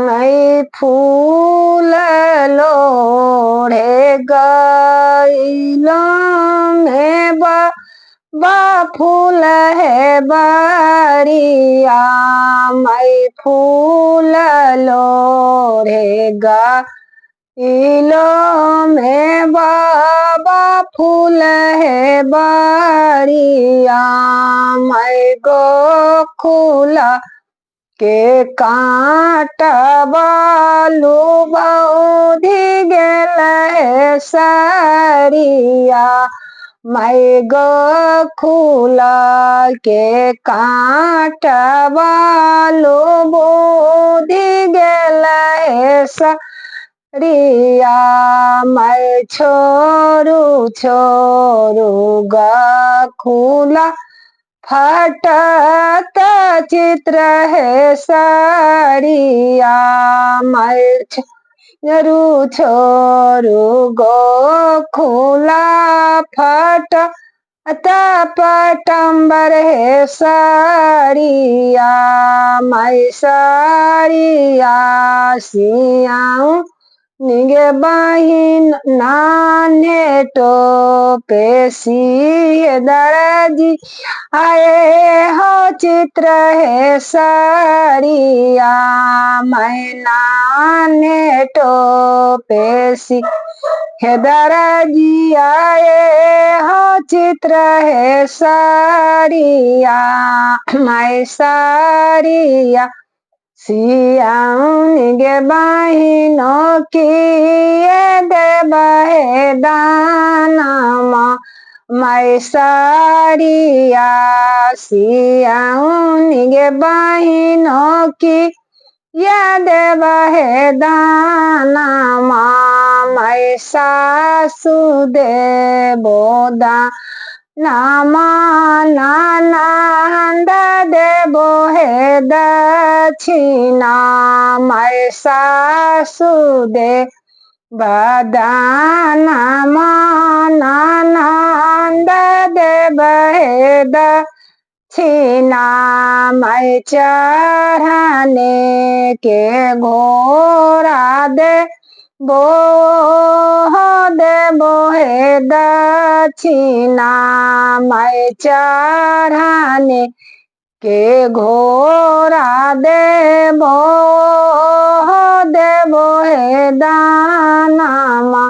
मैं फूल लोढ़े गईलो में बा फूल है बारिया मैं फूल लोढ़े गईलो में बाबा फूल है बारिया मैं गोखुला के कांटा बालू बौधी गेल है सारिया मैं गोखुला के कांटा बालू बौधी गेल है सारिया मैं छोरू छोरू गोखुला फटत चित्र है साड़िया मैं छोरू छोरू गोखुला फटत पटम्बर है साड़िया मैं साड़िया सियाऊं निगे बहिन नाने टोपे सी दर्जी आए हो चित्र है साड़िया मैं नाने टोपे सी दर्जी आए हो चित्र है साड़िया मैं साड़िया सियाऊं गे बहिनों की देव है दानमा मैं साड़िया सियाऊं गे बहिनों की देव है दानमा मैं सासु देवो नामा नाना देवो है दक्षिणा मैं सासु दे बदाना नाना देव है दक्षिणा मैं चढ़ाने के घोड़ा दे बो देवो है दक्षिणा मैं चढ़ाने के घोड़ा देवो है दानमा